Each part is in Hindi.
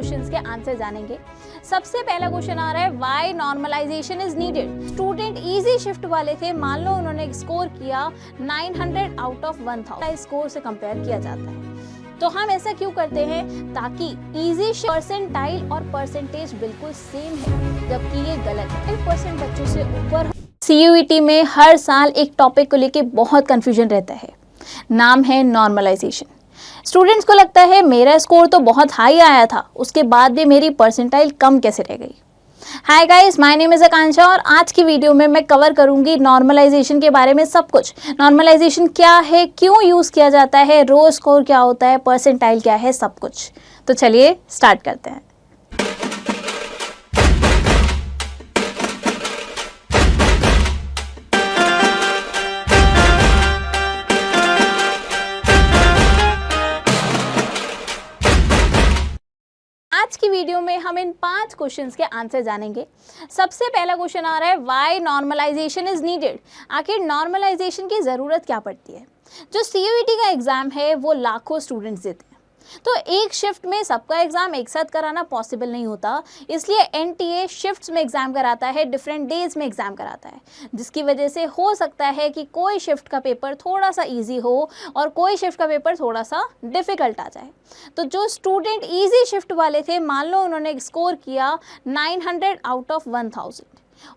क्वेश्चंस के आंसर जानेंगे। सबसे पहला क्वेश्चन आ रहा है, why normalization is needed. Student easy shift वाले थे, मान लो उन्होंने स्कोर किया 900 आउट ऑफ 1000, स्कोर से कंपेयर किया जाता है। तो हम ऐसा क्यों करते हैं, ताकि इजी परसेंटाइल और परसेंटेज बिल्कुल सेम है, जबकि ये गलत है। 1% बच्चों से ऊपर। CUET में हर साल एक टॉपिक को लेके बहुत कंफ्यूजन रहता है, नाम है नॉर्मलाइजेशन। स्टूडेंट्स को लगता है मेरा स्कोर तो बहुत हाई आया था, उसके बाद भी मेरी परसेंटाइल कम कैसे रह गई। Hi guys, my name is Akanksha और आज की वीडियो में मैं कवर करूंगी नॉर्मलाइजेशन के बारे में सब कुछ। नॉर्मलाइजेशन क्या है, क्यों यूज़ किया जाता है, रो स्कोर क्या होता है, परसेंटाइल क्या है, सब कुछ। तो चलिए स्टार्ट करते हैं। आज की वीडियो में हम इन 5 क्वेश्चंस के आंसर जानेंगे। सबसे पहला क्वेश्चन आ रहा है, व्हाई नॉर्मलाइजेशन इज नीडेड। आखिर नॉर्मलाइजेशन की ज़रूरत क्या पड़ती है। जो CUET का एग्ज़ाम है वो लाखों स्टूडेंट्स देते हैं, तो एक शिफ्ट में सबका एग्ज़ाम एक साथ कराना पॉसिबल नहीं होता, इसलिए NTA शिफ्ट्स में एग्ज़ाम कराता है, डिफरेंट डेज में एग्ज़ाम कराता है, जिसकी वजह से हो सकता है कि कोई शिफ्ट का पेपर थोड़ा सा इजी हो और कोई शिफ्ट का पेपर थोड़ा सा डिफ़िकल्ट आ जाए। तो जो स्टूडेंट इजी शिफ्ट वाले थे, मान लो उन्होंने स्कोर किया 900 आउट ऑफ 1000,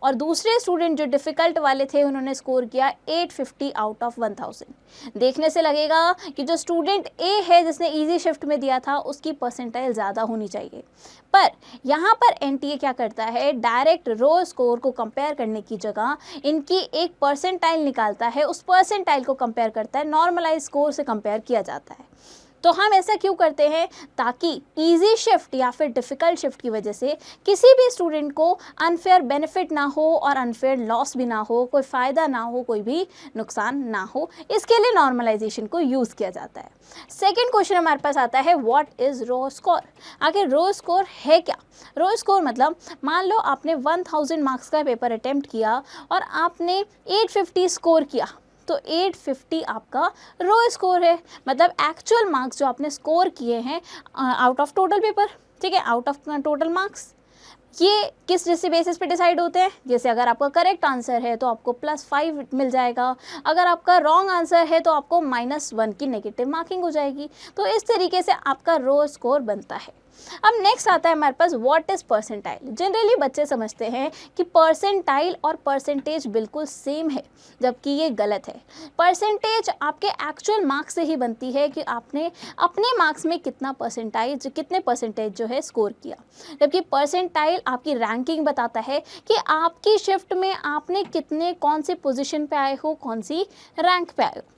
और दूसरे स्टूडेंट जो डिफ़िकल्ट वाले थे उन्होंने स्कोर किया 850 आउट ऑफ 1000। देखने से लगेगा कि जो स्टूडेंट A है जिसने इजी शिफ्ट में दिया था उसकी परसेंटाइल ज़्यादा होनी चाहिए, पर यहाँ पर NTA क्या करता है, डायरेक्ट रो स्कोर को कंपेयर करने की जगह इनकी एक परसेंटाइल निकालता है, उस परसेंटाइल को कंपेयर करता है, नॉर्मलाइज स्कोर से कंपेयर किया जाता है। तो हम ऐसा क्यों करते हैं, ताकि इजी शिफ्ट या फिर डिफ़िकल्ट शिफ्ट की वजह से किसी भी स्टूडेंट को अनफेयर बेनिफिट ना हो और अनफेयर लॉस भी ना हो, कोई फ़ायदा ना हो, कोई भी नुकसान ना हो। इसके लिए नॉर्मलाइजेशन को यूज़ किया जाता है। सेकेंड क्वेश्चन हमारे पास आता है, व्हाट इज़ रो स्कोर। आखिर रो स्कोर है क्या। रो स्कोर मतलब, मान लो आपने 1000 मार्क्स का पेपर अटेम्प्ट किया और आपने 850 स्कोर किया, तो 850 आपका रो स्कोर है, मतलब एक्चुअल मार्क्स जो आपने स्कोर किए हैं आउट ऑफ टोटल पेपर, ठीक है, आउट ऑफ टोटल मार्क्स। ये किस जैसे बेसिस पे डिसाइड होते हैं, जैसे अगर आपका करेक्ट आंसर है तो आपको +5 मिल जाएगा, अगर आपका रॉन्ग आंसर है तो आपको -1 की नेगेटिव मार्किंग हो जाएगी। तो इस तरीके से आपका रो स्कोर बनता है। अब नेक्स्ट आता है हमारे पास, व्हाट इज़ परसेंटाइल। जनरली बच्चे समझते हैं कि परसेंटाइल और परसेंटेज बिल्कुल सेम है, जबकि ये गलत है। परसेंटेज आपके एक्चुअल मार्क्स से ही बनती है कि आपने अपने मार्क्स में कितना परसेंटेज जो है स्कोर किया, जबकि परसेंटाइल आपकी रैंकिंग बताता है कि आपकी शिफ्ट में आपने कौन से पोजीशन पे आए हो, कौन सी रैंक पे आए हो।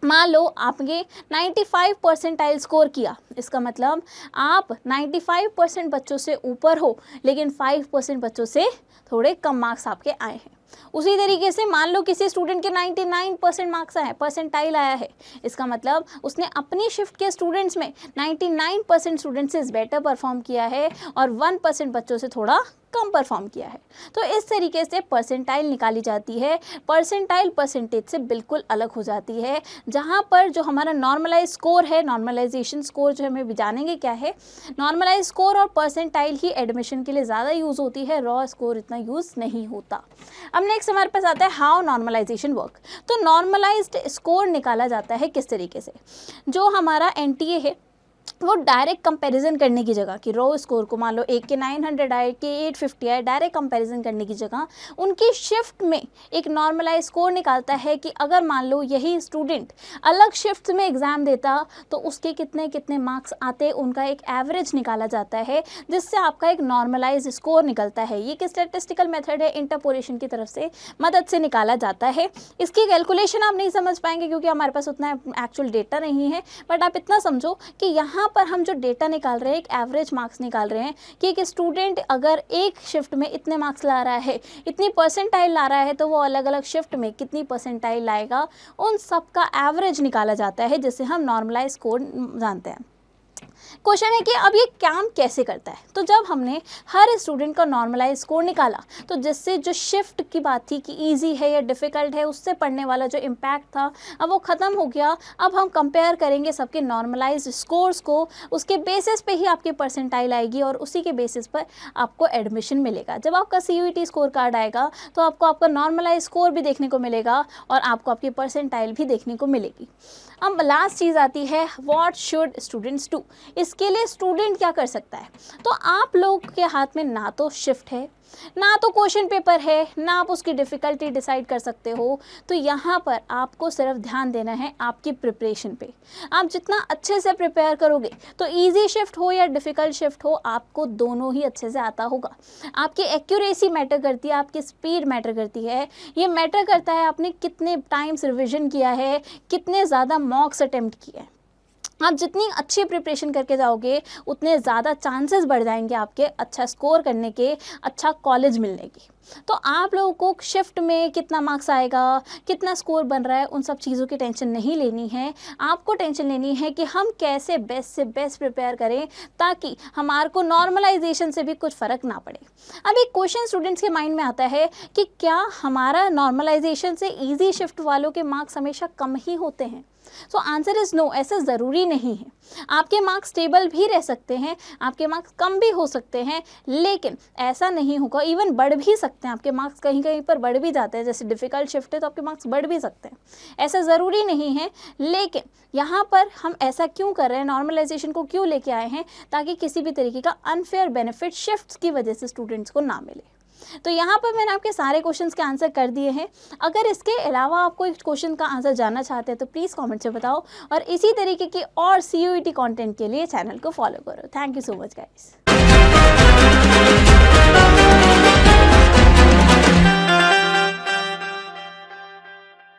मान लो आपने 95 परसेंटाइल स्कोर किया, इसका मतलब आप 95% बच्चों से ऊपर हो, लेकिन 5% बच्चों से थोड़े कम मार्क्स आपके आए हैं। उसी तरीके से मान लो किसी स्टूडेंट के 99% मार्क्स आए, परसेंटाइल आया है, इसका मतलब उसने अपनी शिफ्ट के स्टूडेंट्स में 99% स्टूडेंट्स से बेटर परफॉर्म किया है और 1% बच्चों से थोड़ा कम परफॉर्म किया है। तो इस तरीके से परसेंटाइल निकाली जाती है। परसेंटाइल परसेंटेज से बिल्कुल अलग हो जाती है, जहाँ पर जो हमारा नॉर्मलाइज स्कोर है, नॉर्मलाइजेशन स्कोर जो हमें जानेंगे क्या है, नॉर्मलाइज स्कोर और परसेंटाइल ही एडमिशन के लिए ज़्यादा यूज़ होती है, रॉ स्कोर इतना यूज़ नहीं होता। अब नेक्स्ट हमारे पास आता है, हाउ नॉर्मलाइजेशन वर्क। तो नॉर्मलाइज्ड स्कोर निकाला जाता है किस तरीके से, जो हमारा NTA है वो डायरेक्ट कंपैरिजन करने की जगह कि रो स्कोर को मान लो एक के 900 आए, के 850 आए, डायरेक्ट कंपैरिजन करने की जगह उनकी शिफ्ट में एक नॉर्मलाइज स्कोर निकालता है कि अगर मान लो यही स्टूडेंट अलग शिफ्ट में एग्ज़ाम देता तो उसके कितने कितने मार्क्स आते, उनका एक एवरेज निकाला जाता है, जिससे आपका एक नॉर्मलाइज स्कोर निकलता है। ये एक स्टैटिस्टिकल मेथड है, इंटरपोलेशन की तरफ से मदद से निकाला जाता है। इसकी कैलकुलेशन आप नहीं समझ पाएंगे क्योंकि हमारे पास उतना एक्चुअल डेटा नहीं है, बट आप इतना समझो कि यहाँ पर हम जो डेटा निकाल रहे हैं, एक एवरेज मार्क्स निकाल रहे हैं कि एक स्टूडेंट अगर एक शिफ्ट में इतने मार्क्स ला रहा है, इतनी परसेंटाइल ला रहा है, तो वो अलग अलग शिफ्ट में कितनी परसेंटाइल लाएगा, उन सब का एवरेज निकाला जाता है, जिसे हम नॉर्मलाइज स्कोर जानते हैं। क्वेश्चन है कि अब ये काम कैसे करता है। तो जब हमने हर स्टूडेंट का नॉर्मलाइज स्कोर निकाला तो जिससे जो शिफ्ट की बात थी कि इजी है या डिफ़िकल्ट है, उससे पढ़ने वाला जो इम्पैक्ट था अब वो ख़त्म हो गया। अब हम कंपेयर करेंगे सबके नॉर्मलाइज स्कोर्स को, उसके बेसिस पे ही आपकी परसेंटाइल आएगी और उसी के बेसिस पर आपको एडमिशन मिलेगा। जब आपका CUET स्कोर कार्ड आएगा तो आपको आपका नॉर्मलाइज स्कोर भी देखने को मिलेगा और आपको आपकी परसेंटाइल भी देखने को मिलेगी। अब लास्ट चीज़ आती है व्हाट शुड स्टूडेंट्स डू। इसके लिए स्टूडेंट क्या कर सकता है। तो आप लोग के हाथ में ना तो शिफ्ट है, ना तो क्वेश्चन पेपर है, ना आप उसकी डिफ़िकल्टी डिसाइड कर सकते हो। तो यहाँ पर आपको सिर्फ ध्यान देना है आपकी प्रिपरेशन पे। आप जितना अच्छे से प्रिपेयर करोगे तो इजी शिफ्ट हो या डिफ़िकल्ट शिफ्ट हो, आपको दोनों ही अच्छे से आता होगा। आपकी एक्यूरेसी मैटर करती है, आपकी स्पीड मैटर करती है, ये मैटर करता है आपने कितने टाइम्स रिविज़न किया है, कितने ज़्यादा मॉक्स अटेम्प्ट किए हैं। आप जितनी अच्छी प्रिपरेशन करके जाओगे उतने ज़्यादा चांसेस बढ़ जाएंगे आपके अच्छा स्कोर करने के, अच्छा कॉलेज मिलने की। तो आप लोगों को शिफ्ट में कितना मार्क्स आएगा, कितना स्कोर बन रहा है, उन सब चीज़ों की टेंशन नहीं लेनी है। आपको टेंशन लेनी है कि हम कैसे बेस्ट से बेस्ट प्रिपेयर करें ताकि हमारे को नॉर्मलाइजेशन से भी कुछ फ़र्क ना पड़े। अब एक क्वेश्चन स्टूडेंट्स के माइंड में आता है कि क्या हमारा नॉर्मलाइजेशन से ईजी शिफ्ट वालों के मार्क्स हमेशा कम ही होते हैं। सो आंसर इज़ नो, ऐसा ज़रूरी नहीं है। आपके मार्क्स स्टेबल भी रह सकते हैं, आपके मार्क्स कम भी हो सकते हैं, लेकिन ऐसा नहीं होगा, इवन बढ़ भी सकते हैं। आपके मार्क्स कहीं कहीं पर बढ़ भी जाते हैं, जैसे डिफ़िकल्ट शिफ्ट है तो आपके मार्क्स बढ़ भी सकते हैं, ऐसा ज़रूरी नहीं है। लेकिन यहाँ पर हम ऐसा क्यों कर रहे हैं, नॉर्मलाइजेशन को क्यों लेके आए हैं, ताकि किसी भी तरीके का अनफेयर बेनिफिट शिफ्ट्स की वजह से स्टूडेंट्स को ना मिले। तो यहाँ पर मैंने आपके सारे क्वेश्चंस के आंसर कर दिए हैं। अगर इसके अलावा आप कोई क्वेश्चन का आंसर जानना चाहते हैं तो प्लीज़ कमेंट से बताओ और इसी तरीके की और CUET कंटेंट के लिए चैनल को फॉलो करो। Thank you so much guys.